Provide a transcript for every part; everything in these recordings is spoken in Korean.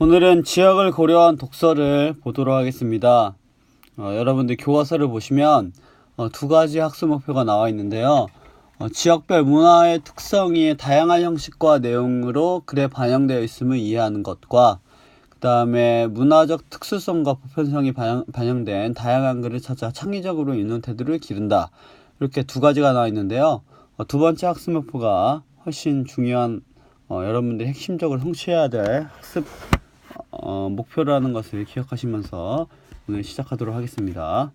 오늘은 지역을 고려한 독서를 보도록 하겠습니다. 여러분들 교과서를 보시면 두 가지 학습 목표가 나와 있는데요. 지역별 문화의 특성이 다양한 형식과 내용으로 글에 반영되어 있음을 이해하는 것과 그 다음에 문화적 특수성과 보편성이 반영된 다양한 글을 찾아 창의적으로 읽는 태도를 기른다. 이렇게 두 가지가 나와 있는데요. 두 번째 학습 목표가 훨씬 중요한 여러분들이 핵심적으로 성취해야 될 학습 목표라는 것을 기억하시면서 오늘 시작하도록 하겠습니다.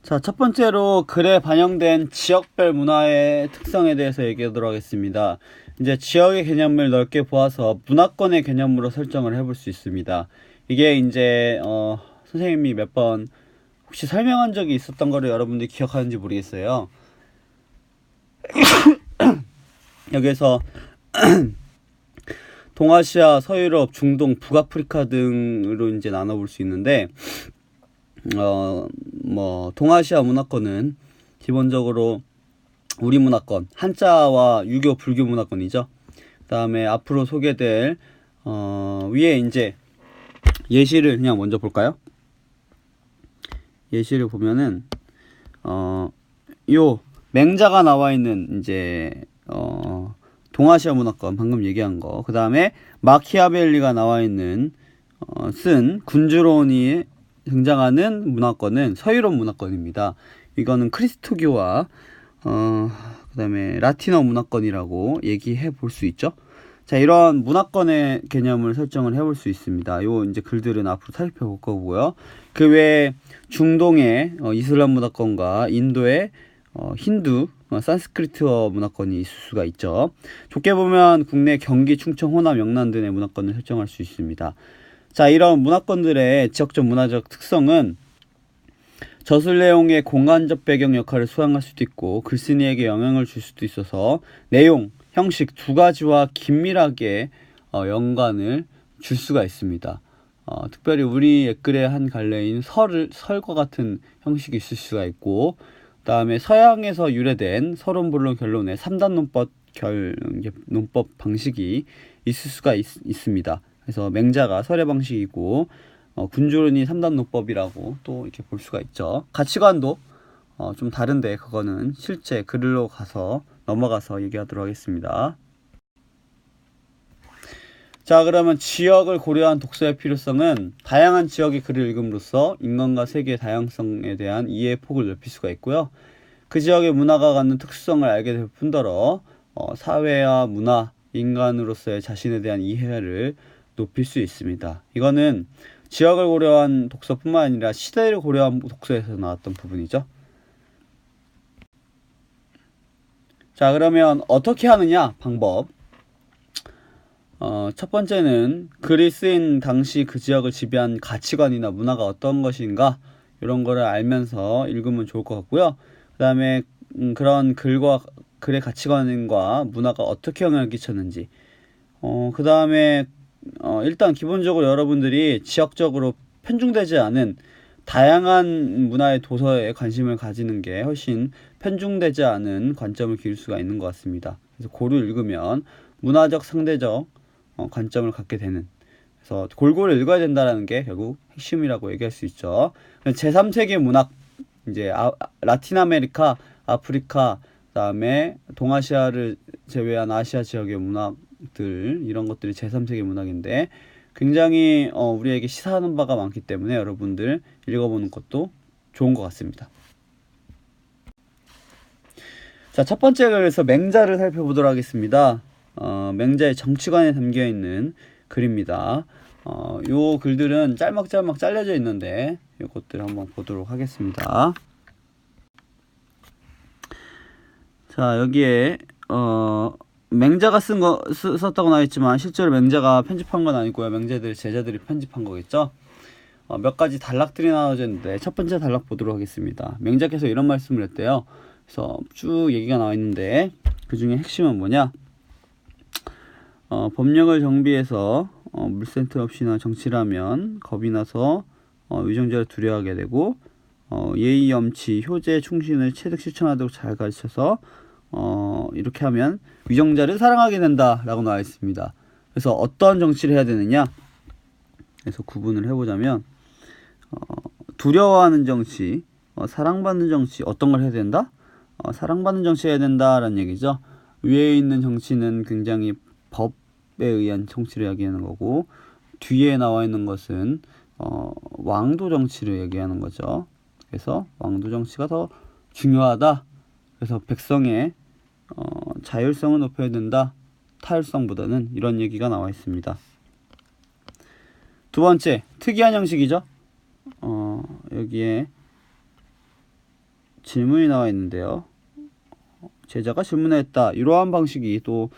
자, 첫 번째로 글에 반영된 지역별 문화의 특성에 대해서 얘기하도록 하겠습니다. 이제 지역의 개념을 넓게 보아서 문화권의 개념으로 설정을 해볼 수 있습니다. 이게 이제 선생님이 몇 번 혹시 설명한 적이 있었던 거를 여러분들이 기억하는지 모르겠어요. 여기서 동아시아, 서유럽, 중동, 북아프리카 등으로 이제 나눠볼 수 있는데, 동아시아 문화권은 기본적으로 우리 문화권, 한자와 유교, 불교 문화권이죠. 그 다음에 앞으로 소개될, 위에 이제 예시를 그냥 먼저 볼까요? 예시를 보면은, 요 맹자가 나와 있는 이제, 동아시아 문화권 방금 얘기한 거, 그 다음에 마키아벨리가 나와 있는 쓴 군주론이 등장하는 문화권은 서유럽 문화권입니다. 이거는 크리스토교와 그 다음에 라틴어 문화권이라고 얘기해 볼 수 있죠. 자, 이런 문화권의 개념을 설정을 해볼 수 있습니다. 요 이제 글들은 앞으로 살펴볼 거고요. 그 외에 중동의 이슬람 문화권과 인도의 힌두, 산스크리트어 문화권이 있을 수가 있죠. 좋게 보면 국내 경기, 충청, 호남, 영남 등의 문화권을 설정할 수 있습니다. 자, 이런 문화권들의 지역적 문화적 특성은 저술 내용의 공간적 배경 역할을 수행할 수도 있고 글쓴이에게 영향을 줄 수도 있어서 내용, 형식 두 가지와 긴밀하게 연관을 줄 수가 있습니다. 특별히 우리 옛글의 한 갈래인 설과 같은 형식이 있을 수가 있고, 그 다음에 서양에서 유래된 서론, 본론, 결론의 3단 논법 방식이 있을 수가 있습니다. 그래서 맹자가 설의 방식이고 군주론이 3단 논법이라고 또 이렇게 볼 수가 있죠. 가치관도 좀 다른데 그거는 실제 글로 넘어가서 얘기하도록 하겠습니다. 자, 그러면 지역을 고려한 독서의 필요성은 다양한 지역의 글을 읽음으로써 인간과 세계의 다양성에 대한 이해의 폭을 넓힐 수가 있고요. 그 지역의 문화가 갖는 특수성을 알게 될 뿐더러 사회와 문화, 인간으로서의 자신에 대한 이해를 높일 수 있습니다. 이거는 지역을 고려한 독서뿐만 아니라 시대를 고려한 독서에서 나왔던 부분이죠. 자, 그러면 어떻게 하느냐? 방법. 첫 번째는 글이 쓰인 당시 그 지역을 지배한 가치관이나 문화가 어떤 것인가 이런 거를 알면서 읽으면 좋을 것 같고요. 그 다음에 그런 글의 가치관과 문화가 어떻게 영향을 끼쳤는지, 그 다음에 일단 기본적으로 여러분들이 지역적으로 편중되지 않은 다양한 문화의 도서에 관심을 가지는 게 훨씬 편중되지 않은 관점을 기울 수가 있는 것 같습니다. 그래서 고루 읽으면 문화적, 상대적 관점을 갖게 되는, 그래서 골고루 읽어야 된다는 게 결국 핵심이라고 얘기할 수 있죠. 제3세계 문학, 이제 라틴 아메리카, 아프리카, 그다음에 동아시아를 제외한 아시아 지역의 문학들, 이런 것들이 제3세계 문학인데 굉장히 우리에게 시사하는 바가 많기 때문에 여러분들 읽어보는 것도 좋은 것 같습니다. 자, 첫 번째 글에서 맹자를 살펴보도록 하겠습니다. 맹자의 정치관에 담겨있는 글입니다. 요 글들은 짤막짤막 잘려져 있는데 이것들 한번 보도록 하겠습니다. 자, 여기에 맹자가 썼다고 나와있지만 실제로 맹자가 편집한 건 아니고요. 맹자들 제자들이 편집한 거겠죠. 몇 가지 단락들이 나와져 있는데 첫 번째 단락 보도록 하겠습니다. 맹자께서 이런 말씀을 했대요. 그래서 쭉 얘기가 나와 있는데 그 중에 핵심은 뭐냐? 법령을 정비해서 물센트 없이나 정치라면 겁이 나서 위정자를 두려워하게 되고 예의, 염치, 효제, 충신을 체득 실천하도록 잘 가르쳐서 이렇게 하면 위정자를 사랑하게 된다라고 나와 있습니다. 그래서 어떤 정치를 해야 되느냐? 그래서 구분을 해보자면 두려워하는 정치, 사랑받는 정치, 어떤 걸 해야 된다? 사랑받는 정치 해야 된다라는 얘기죠. 위에 있는 정치는 굉장히 법에 의한 정치를 이야기하는 거고, 뒤에 나와 있는 것은 왕도 정치를 얘기하는 거죠. 그래서 왕도 정치가 더 중요하다. 그래서 백성의 자율성을 높여야 된다. 타율성보다는, 이런 얘기가 나와 있습니다. 두 번째, 특이한 형식이죠. 여기에 질문이 나와 있는데요. 제자가 질문했다. 이러한 방식이 또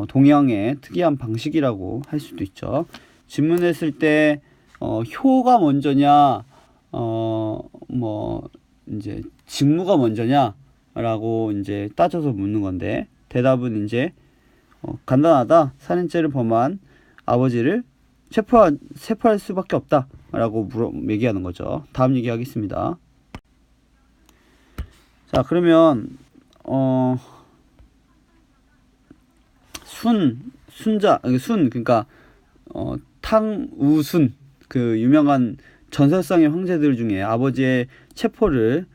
동양의 특이한 방식이라고 할 수도 있죠. 질문했을 때 효가 먼저냐, 이제 직무가 먼저냐라고 이제 따져서 묻는 건데, 대답은 이제 간단하다. 살인죄를 범한 아버지를 체포할 수밖에 없다라고 얘기하는 거죠. 다음 얘기하겠습니다. 자, 그러면 그러니까 탕우순, 그 유명한 전설상의 황제들 중에 아버지의 체포를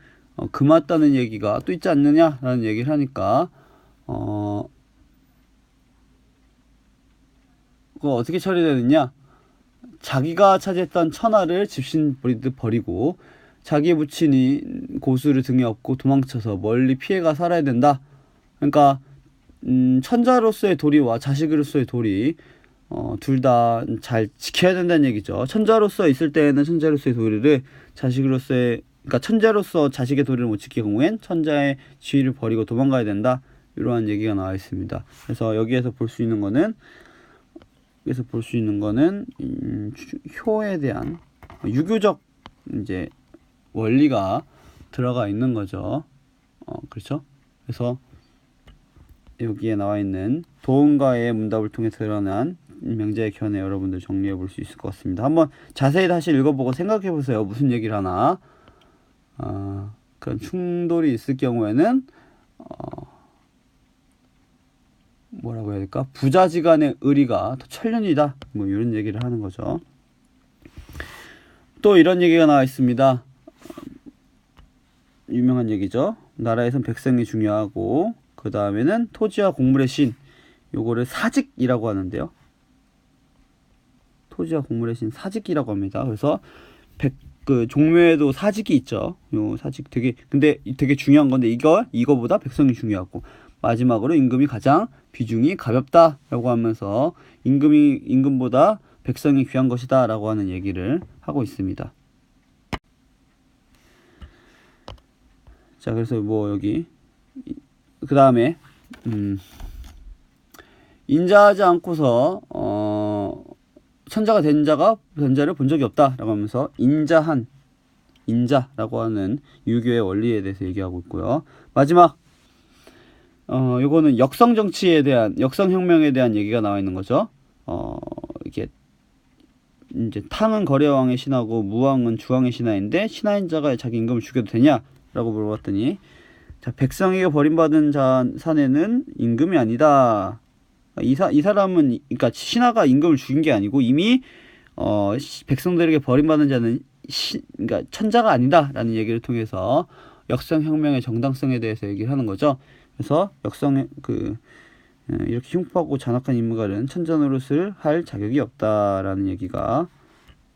금했다는 얘기가 또 있지 않느냐라는 얘기를 하니까 그거 어떻게 처리되느냐? 자기가 차지했던 천하를 집신 버리듯 버리고 자기의 부친이 고수를 등에 업고 도망쳐서 멀리 피해가 살아야 된다. 그러니까 천자로서의 도리와 자식으로서의 도리 둘 다 잘 지켜야 된다는 얘기죠. 천자로서 있을 때에는 천자로서의 도리를, 그러니까 천자로서 자식의 도리를 못 지킬 경우엔 천자의 지위를 버리고 도망가야 된다. 이러한 얘기가 나와 있습니다. 그래서 여기에서 볼 수 있는 거는 효에 대한 유교적 이제 원리가 들어가 있는 거죠. 그렇죠? 그래서 여기에 나와 있는 도움과의 문답을 통해 드러난 명제의 견해, 여러분들 정리해 볼 수 있을 것 같습니다. 한번 자세히 다시 읽어보고 생각해 보세요. 무슨 얘기를 하나. 그런 충돌이 있을 경우에는 뭐라고 해야 될까? 부자지간의 의리가 더 천륜이다. 뭐 이런 얘기를 하는 거죠. 또 이런 얘기가 나와 있습니다. 유명한 얘기죠. 나라에선 백성이 중요하고, 그 다음에는 토지와 곡물의 신, 요거를 사직이라고 하는데요. 토지와 곡물의 신, 사직이라고 합니다. 그래서 그 종묘에도 사직이 있죠. 요 사직 근데 되게 중요한 건데, 이거보다 백성이 중요하고, 마지막으로 임금이 가장 비중이 가볍다라고 하면서 임금보다 백성이 귀한 것이다라고 하는 얘기를 하고 있습니다. 자, 그래서 뭐 여기 그 다음에 인자하지 않고서 천자가 된 자를 본 적이 없다라고 하면서 인자라고 하는 유교의 원리에 대해서 얘기하고 있고요. 마지막 요거는 역성혁명에 대한 얘기가 나와 있는 거죠. 이게 이제 탕은 거래왕의 신하고 무왕은 주왕의 신하인데, 신하인 자가 자기 임금을 죽여도 되냐라고 물어봤더니, 자, 백성에게 버림받은 사내는 임금이 아니다. 이 사람은, 그러니까 신하가 임금을 죽인 게 아니고 이미 백성들에게 버림받은 자는 그러니까 천자가 아니다라는 얘기를 통해서 역성혁명의 정당성에 대해서 얘기를 하는 거죠. 그래서 이렇게 흉포하고 잔악한 인물은 천자 노릇을 할 자격이 없다라는 얘기가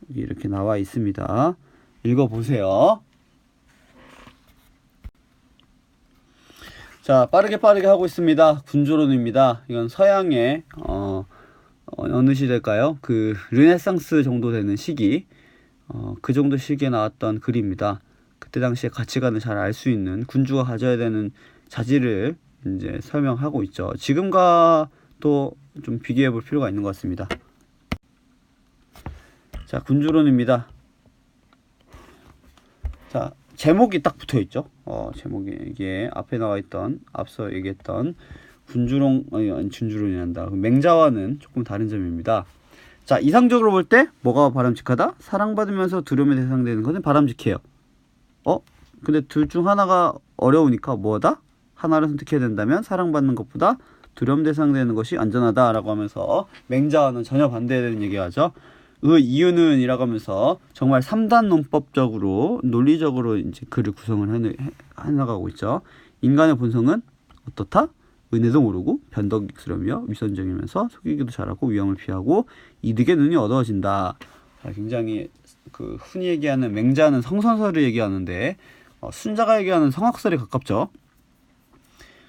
여기 이렇게 나와 있습니다. 읽어보세요. 자, 빠르게 하고 있습니다. 군주론입니다. 이건 서양의 어느 시대일까요? 그 르네상스 정도 되는 시기, 그 정도 시기에 나왔던 글입니다. 그때 당시에 가치관을 잘 알 수 있는 군주가 가져야 되는 자질을 이제 설명하고 있죠. 지금과 또 좀 비교해 볼 필요가 있는 것 같습니다. 자, 군주론입니다. 자, 제목이 딱 붙어 있죠. 제목이 이게 앞에 나와 있던, 앞서 얘기했던 군주론이란다. 맹자와는 조금 다른 점입니다. 자, 이상적으로 볼 때 뭐가 바람직하다? 사랑받으면서 두려움의 대상되는 것은 바람직해요. 근데 둘 중 하나가 어려우니까 뭐다? 하나를 선택해야 된다면 사랑받는 것보다 두려움 대상되는 것이 안전하다라고 하면서 맹자와는 전혀 반대되는 얘기하죠. 의 이유는 이라고 하면서 정말 3단 논법적으로 논리적으로 이제 글을 구성을 해나가고 있죠. 인간의 본성은 어떻다? 은혜도 모르고 변덕스러우며 위선적이면서 속이기도 잘하고 위험을 피하고 이득의 눈이 어두워진다. 굉장히 그 흔히 얘기하는 맹자는 성선설을 얘기하는데 순자가 얘기하는 성악설에 가깝죠.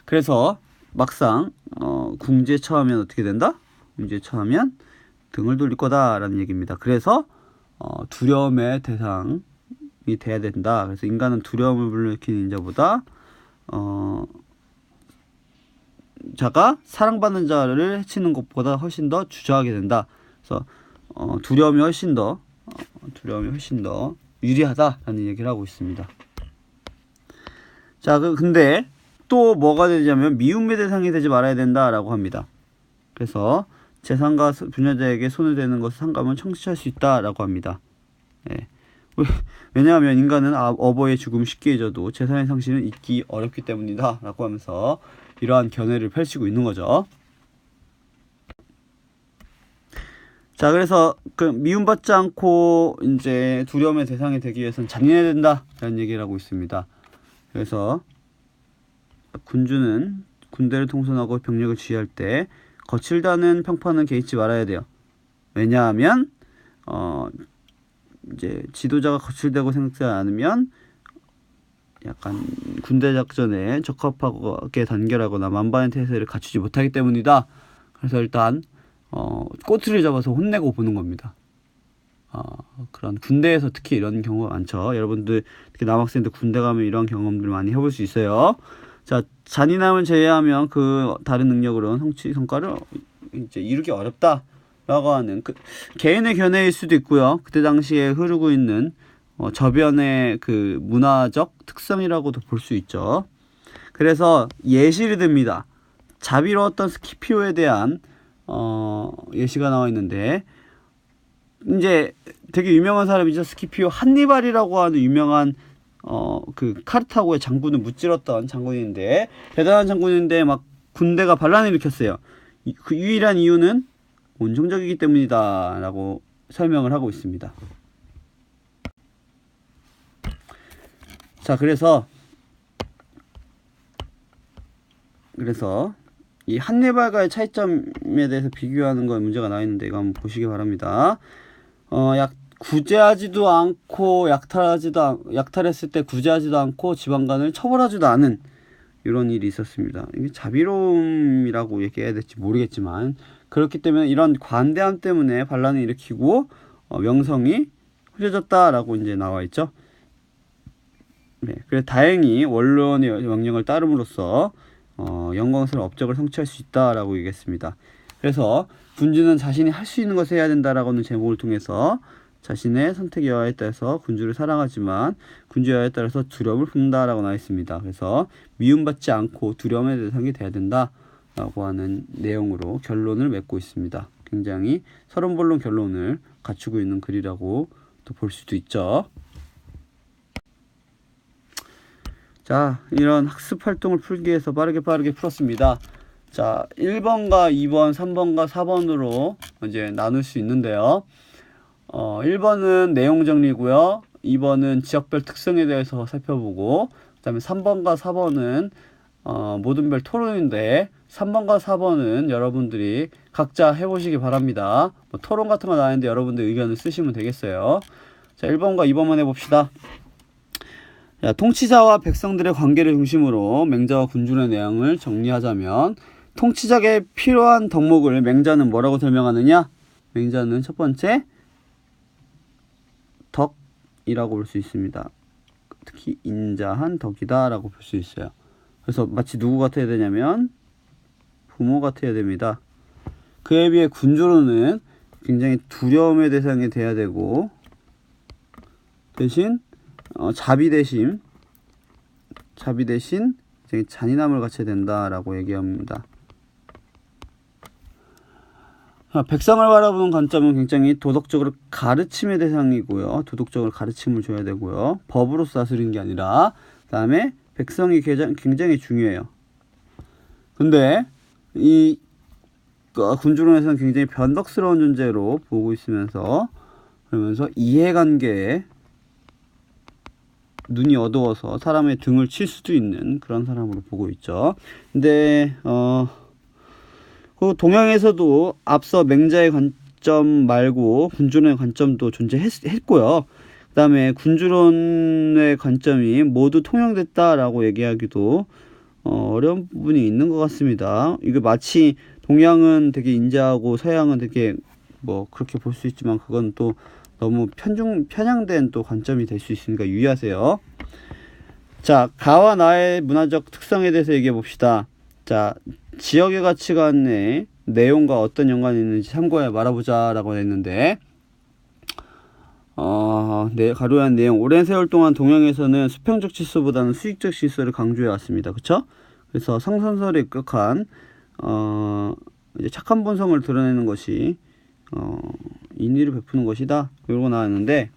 그래서 막상 궁지에 처하면 어떻게 된다? 궁지에 처하면 등을 돌릴 거다라는 얘기입니다. 그래서 두려움의 대상이 돼야 된다. 그래서 인간은 두려움을 불러일으키는 인자보다 자가 사랑받는 자를 해치는 것보다 훨씬 더 주저하게 된다. 그래서 두려움이 훨씬 더 유리하다라는 얘기를 하고 있습니다. 자, 근데 또 뭐가 되냐면 미움의 대상이 되지 말아야 된다라고 합니다. 그래서 재산과 분야자에게 손을 대는 것을 상감은 청취할 수 있다라고 합니다. 예. 왜냐하면 인간은 어버이의 죽음 쉽게 잊어도 재산의 상실은 잊기 어렵기 때문이다 라고 하면서 이러한 견해를 펼치고 있는 거죠. 자, 그래서 그 미움받지 않고 이제 두려움의 대상이 되기 위해서는 잔인해야 된다라는 얘기를 하고 있습니다. 그래서 군주는 군대를 통솔하고 병력을 지휘할 때 거칠다는 평판은 개의치 말아야 돼요. 왜냐하면 이제 지도자가 거칠다고 생각하지 않으면 약간 군대 작전에 적합하게 단결하거나 만반의 태세를 갖추지 못하기 때문이다. 그래서 일단 꼬투리를 잡아서 혼내고 보는 겁니다. 그런 군대에서 특히 이런 경우가 많죠. 여러분들 특히 남학생들 군대 가면 이런 경험들 많이 해볼 수 있어요. 자, 잔인함을 제외하면 그 다른 능력으로는 성취 성과를 이제 이루기 어렵다라고 하는 그 개인의 견해일 수도 있고요. 그때 당시에 흐르고 있는 저변의 그 문화적 특성이라고도 볼 수 있죠. 그래서 예시를 듭니다. 자비로웠던 스키피오에 대한 예시가 나와 있는데 이제 되게 유명한 사람이죠. 스키피오 한니발이라고 하는 유명한 그 카르타고의 장군을 무찌렀던 장군인데 대단한 장군인데 막 군대가 반란을 일으켰어요. 그 유일한 이유는 온정적이기 때문이다 라고 설명을 하고 있습니다. 자, 그래서 이 한니발과의 차이점에 대해서 비교하는 거에 문제가 나와 있는데 이거 한번 보시기 바랍니다. 구제하지도 않고 약탈했을 때 구제하지도 않고 지방간을 처벌하지도 않은 이런 일이 있었습니다. 이게 자비로움이라고 얘기해야 될지 모르겠지만 그렇기 때문에 이런 관대함 때문에 반란을 일으키고 명성이 흐려졌다라고 이제 나와 있죠. 네, 그래서 다행히 원론의 명령을 따름으로써 영광스러운 업적을 성취할 수 있다라고 얘기했습니다. 그래서 군주는 자신이 할 수 있는 것을 해야 된다라고는 제목을 통해서 자신의 선택 여하에 따라서 군주를 사랑하지만 군주 여하에 따라서 두려움을 품는다라고 나와 있습니다. 그래서 미움받지 않고 두려움의 대상이 돼야 된다라고 하는 내용으로 결론을 맺고 있습니다. 굉장히 서론본론 결론을 갖추고 있는 글이라고 또 볼 수도 있죠. 자, 이런 학습 활동을 풀기 위해서 빠르게 풀었습니다. 자, 1번과 2번, 3번과 4번으로 이제 나눌 수 있는데요. 1번은 내용 정리고요. 2번은 지역별 특성에 대해서 살펴보고 그 다음에 3번과 4번은 모든 별 토론인데 3번과 4번은 여러분들이 각자 해보시기 바랍니다. 토론 같은 거 나왔는데 여러분들 의견을 쓰시면 되겠어요. 자, 1번과 2번만 해봅시다. 자, 통치자와 백성들의 관계를 중심으로 맹자와 군주의 내용을 정리하자면 통치자에게 필요한 덕목을 맹자는 뭐라고 설명하느냐? 맹자는 첫 번째 덕이라고 볼 수 있습니다. 특히 인자한 덕이다 라고 볼 수 있어요. 그래서 마치 누구 같아야 되냐면 부모 같아야 됩니다. 그에 비해 군주로는 굉장히 두려움의 대상이 돼야 되고 대신 자비 대신 굉장히 잔인함을 갖춰야 된다라고 얘기합니다. 백성을 바라보는 관점은 굉장히 도덕적으로 가르침의 대상이고요. 도덕적으로 가르침을 줘야 되고요. 법으로서 다스리는 게 아니라 그 다음에 백성이 굉장히 중요해요. 근데 이 군주론에서는 굉장히 변덕스러운 존재로 보고 있으면서 그러면서 이해관계에 눈이 어두워서 사람의 등을 칠 수도 있는 그런 사람으로 보고 있죠. 근데 그 동양에서도 앞서 맹자의 관점 말고 군주론의 관점도 존재했고요. 그 다음에 군주론의 관점이 모두 통용됐다라고 얘기하기도 어려운 부분이 있는 것 같습니다. 이게 마치 동양은 되게 인자하고 서양은 되게 뭐 그렇게 볼 수 있지만 그건 또 너무 편향된 또 관점이 될 수 있으니까 유의하세요. 자, 가와 나의 문화적 특성에 대해서 얘기해 봅시다. 자, 지역의 가치관의 내용과 어떤 연관이 있는지 참고해 말아보자 라고 했는데 가로에 한 내용. 오랜 세월 동안 동양에서는 수평적 질서보다는 수직적 질서를 강조해 왔습니다. 그쵸? 그래서 성선설에 입각한 이제 착한 본성을 드러내는 것이 인의를 베푸는 것이다. 이러고 나왔는데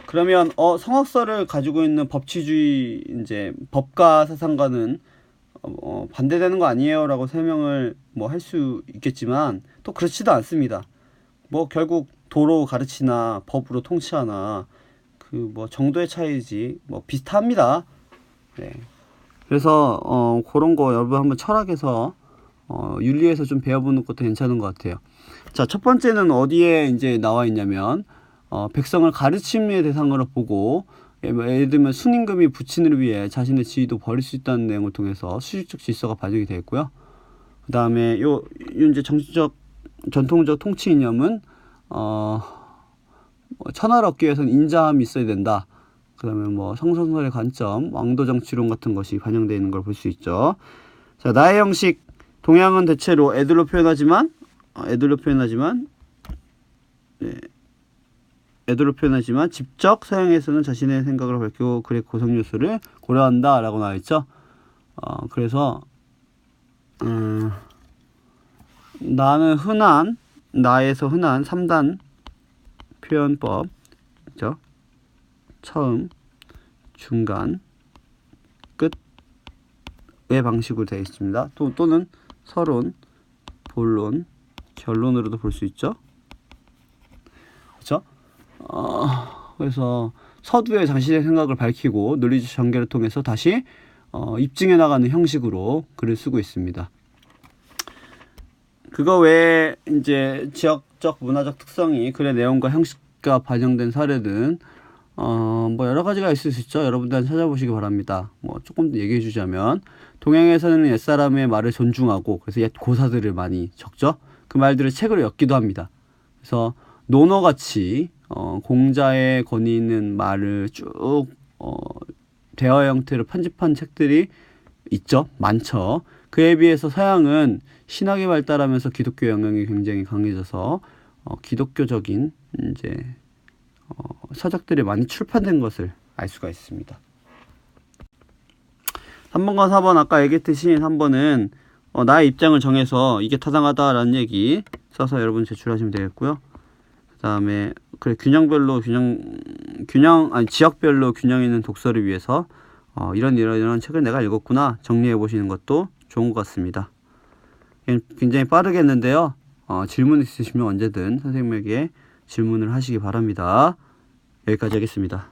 그러면 성악설을 가지고 있는 법치주의 이제 법가 사상과는 반대되는 거 아니에요라고 설명을 뭐 할 수 있겠지만 또 그렇지도 않습니다. 뭐 결국 도로 가르치나 법으로 통치하나 그 뭐 정도의 차이지 뭐 비슷합니다. 네. 그래서 그런 거 여러분 한번 철학에서 윤리에서 좀 배워보는 것도 괜찮은 것 같아요. 자, 첫 번째는 어디에 이제 나와 있냐면 백성을 가르침의 대상으로 보고 예를 들면 순임금이 부친을 위해 자신의 지위도 버릴 수 있다는 내용을 통해서 수직적 질서가 반영이 되어 있고요. 그 다음에 요 이제 정치적 전통적 통치 이념은 천하를 얻기 위해서는 인자함이 있어야 된다. 그 다음에 뭐 성선설의 관점, 왕도 정치론 같은 것이 반영되어 있는 걸 볼 수 있죠. 자, 나의 형식. 동양은 대체로 애들로 표현하지만 직접 서양에서는 자신의 생각을 밝히고 글의 고성 요소를 고려한다 라고 나와 있죠. 그래서 나에서 흔한 3단 표현법 있죠. 처음, 중간, 끝의 방식으로 되어 있습니다. 또는 서론, 본론, 결론으로도 볼 수 있죠. 그렇죠? 그래서 서두에 자신의 생각을 밝히고 논리적 전개를 통해서 다시 입증해 나가는 형식으로 글을 쓰고 있습니다. 그거 외에 이제 지역적 문화적 특성이 글의 내용과 형식과 반영된 사례는 뭐 여러 가지가 있을 수 있죠. 여러분들 찾아보시기 바랍니다. 뭐 조금 더 얘기해 주자면 동양에서는 옛사람의 말을 존중하고 그래서 옛 고사들을 많이 적죠. 그 말들을 책으로 엮기도 합니다. 그래서 논어같이 공자의 권위 있는 말을 쭉 대화 형태로 편집한 책들이 있죠. 많죠. 그에 비해서 서양은 신학이 발달하면서 기독교 영향이 굉장히 강해져서 기독교적인 이제 서적들이 많이 출판된 것을 알 수가 있습니다. 3번과 4번 아까 얘기했듯이 3번은 나의 입장을 정해서 이게 타당하다라는 얘기 써서 여러분 제출하시면 되겠고요. 그 다음에 그래 지역별로 균형 있는 독서를 위해서 이런 책을 내가 읽었구나 정리해 보시는 것도 좋은 것 같습니다. 굉장히 빠르게 했는데요. 질문 있으시면 언제든 선생님에게 질문을 하시기 바랍니다. 여기까지 하겠습니다.